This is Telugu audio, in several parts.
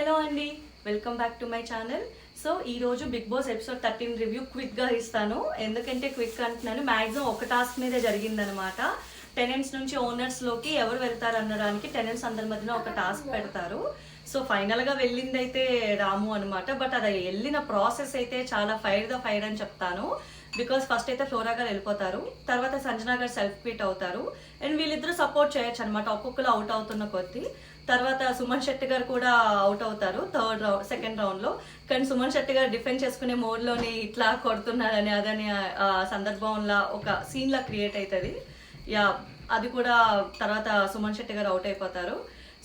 హలో అండి, welcome back to my channel. So ఈరోజు బిగ్ బాస్ ఎపిసోడ్ 13 రివ్యూ క్విక్గా ఇస్తాను. ఎందుకంటే క్విక్ అంటున్నాను, మ్యాక్సిమం ఒక టాస్క్ మీదే జరిగిందనమాట. టెనెంట్స్ నుంచి ఓనర్స్లోకి ఎవరు వెళ్తారు అనడానికి టెనెంట్స్ అందరి మధ్యన ఒక టాస్క్ పెడతారు. సో ఫైనల్గా వెళ్ళింది అయితే రాము అనమాట. బట్ అది వెళ్ళిన ప్రాసెస్ అయితే చాలా ఫైర్ అని చెప్తాను. బికాస్ ఫస్ట్ అయితే ఫ్లోరా గారు వెళ్ళిపోతారు, తర్వాత సంజనా గారు సెల్ఫ్ క్విట్ అవుతారు. అండ్ వీళ్ళిద్దరూ సపోర్ట్ చేయొచ్చు అనమాట ఒక్కొక్కరు అవుట్ అవుతున్న కొద్దీ. తర్వాత సుమన్ శెట్టి గారు కూడా అవుట్ అవుతారు సెకండ్ రౌండ్లో. కానీ సుమన్ శెట్టి గారు డిఫెండ్ చేసుకునే మోడ్లోని ఇట్లా కొడుతున్నారని అదని సందర్భంలో ఒక సీన్లా క్రియేట్ అవుతుంది. యా, అది కూడా తర్వాత సుమన్ శెట్టి గారు అవుట్ అయిపోతారు.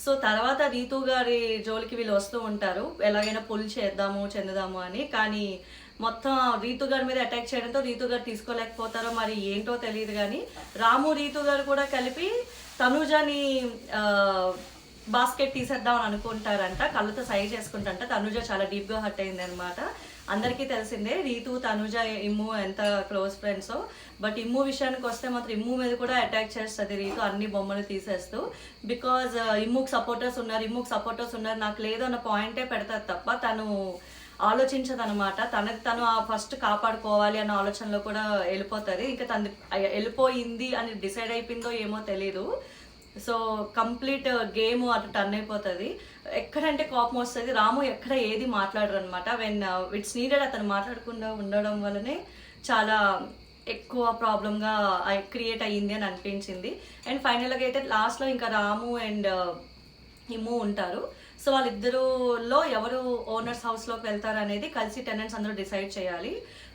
సో తర్వాత రీతు గారి జోలికి వీళ్ళు వస్తూ ఉంటారు, ఎలాగైనా పుల్ చెందుదాము అని. కానీ మొత్తం రీతు గారి మీద అటాక్ చేయడంతో రీతు గారు తీసుకోలేకపోతారో మరి ఏంటో తెలియదు. కానీ రాము రీతు గారు కూడా కలిపి తనుజని బాస్కెట్ తీసేద్దామని అనుకుంటారంట, కళ్ళతో సై చేసుకుంటారంట. తనుజ చాలా డీప్గా హర్ట్ అయింది అనమాట. అందరికీ తెలిసిందే రీతు తనుజ ఇమ్ము ఎంత క్లోజ్ ఫ్రెండ్సో. బట్ ఇమ్ము విషయానికి వస్తే మాత్రం ఇమ్ము మీద కూడా అటాక్ చేస్తుంది రీతు, అన్ని బొమ్మలు తీసేస్తూ. బికాజ్ ఇమ్ముకి సపోర్టర్స్ ఉన్నారు నాకు లేదు అన్న పాయింటే పెడతారు తప్ప తను ఆలోచించదనమాట. తను ఫస్ట్ కాపాడుకోవాలి అన్న ఆలోచనలో కూడా వెళ్ళిపోతుంది. ఇంకా తను వెళ్ళిపోయింది అని డిసైడ్ అయిపోయిందో ఏమో తెలీదు. సో కంప్లీట్ గేమ్ అటు టర్న్ అయిపోతుంది. ఎక్కడంటే కోపం వస్తుంది, రాము ఎక్కడ ఏది మాట్లాడరు అనమాట. వెన్ ఇట్స్ నీడెడ్ అతను మాట్లాడకుండా ఉండడం వల్లనే చాలా ఎక్కువ ప్రాబ్లంగా క్రియేట్ అయ్యింది అని అనిపించింది. అండ్ ఫైనల్గా అయితే లాస్ట్లో ఇంకా రాము అండ్ ఇమ్ము ఉంటారు. సో వాళ్ళిద్దరులో ఎవరు ఓనర్స్ హౌస్లోకి వెళ్తారు అనేది కలిసి టెనెంట్స్ అందరూ డిసైడ్ చేయాలి.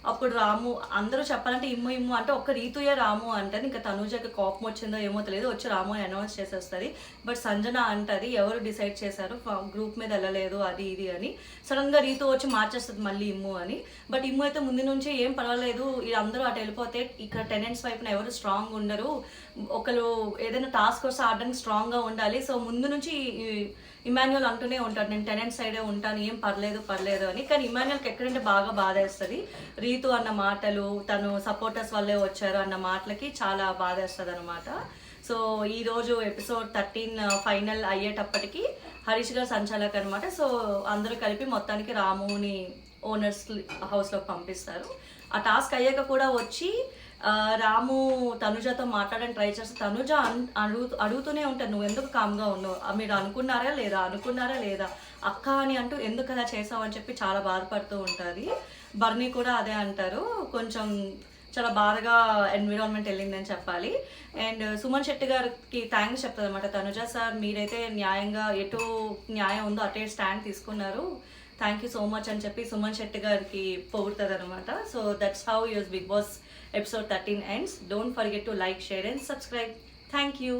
అప్పుడు రాము అందరూ చెప్పాలంటే ఇమ్ము అంటే ఒక్క రీతుయే రాము అంటది. ఇంకా తనూజకి కోపం వచ్చిందో ఏమో తెలియదు, వచ్చి రాము అనౌన్స్ చేసేస్తుంది. బట్ సంజన అంటది ఎవరు డిసైడ్ చేశారు, గ్రూప్ మీద వెళ్ళలేదు అది ఇది అని. సడన్గా రీతు వచ్చి మార్చేస్తుంది మళ్ళీ ఇమ్ము అని. బట్ ఇమ్ము అయితే ముందు నుంచి ఏం పర్వాలేదు, అందరూ అటు వెళ్ళిపోతే ఇక్కడ టెనెంట్స్ వైపున ఎవరు స్ట్రాంగ్ ఉండరు, ఒకరు ఏదైనా టాస్క్ వస్తే ఆడడానికి స్ట్రాంగ్గా ఉండాలి. సో ముందు నుంచి ఇమాన్యుల్ అంటూనే ఉంటాడు నేను టెనెంట్ సైడే ఉంటాను, ఏం పర్లేదు అని. కానీ ఇమాన్యుల్కి ఎక్కడంటే బాగా బాధేస్తుంది. రీతు అన్న మాటలు, తను సపోర్టర్స్ వల్లే వచ్చారు అన్న మాటలకి చాలా బాధేస్తుంది అనమాట. సో ఈరోజు ఎపిసోడ్ 13 ఫైనల్ అయ్యేటప్పటికి హరీష్ గారు సంచాలక్ అనమాట. సో అందరూ కలిపి మొత్తానికి రాముని ఓనర్స్ హౌస్లోకి పంపిస్తారు. ఆ టాస్క్ అయ్యాక కూడా వచ్చి రాము తనుజతో మాట్లాడడానికి ట్రై చేస్తే తనుజ అడుగుతూనే ఉంటారు, నువ్వు ఎందుకు కామ్గా ఉన్నావు, మీరు అనుకున్నారా లేదా అక్క అని అంటూ ఎందుకు అలా చేసావు అని చెప్పి చాలా బాధపడుతూ ఉంటుంది. బర్నీ కూడా అదే అంటారు, కొంచెం చాలా బాధగా ఎన్విరాన్మెంట్ వెళ్ళిందని చెప్పాలి. అండ్ సుమన్ శెట్టి గారికి థ్యాంక్స్ చెప్తుంది అనమాట తనుజ, సార్ మీరైతే న్యాయంగా ఎటు న్యాయం ఉందో అటే స్టాండ్ తీసుకున్నారు, థ్యాంక్ యూ సో మచ్ అని చెప్పి సుమన్ శెట్టి గారికి పొగుడుతుంది అనమాట. So that's how your big boss episode 13 ends. Don't forget to like, share and subscribe. Thank you.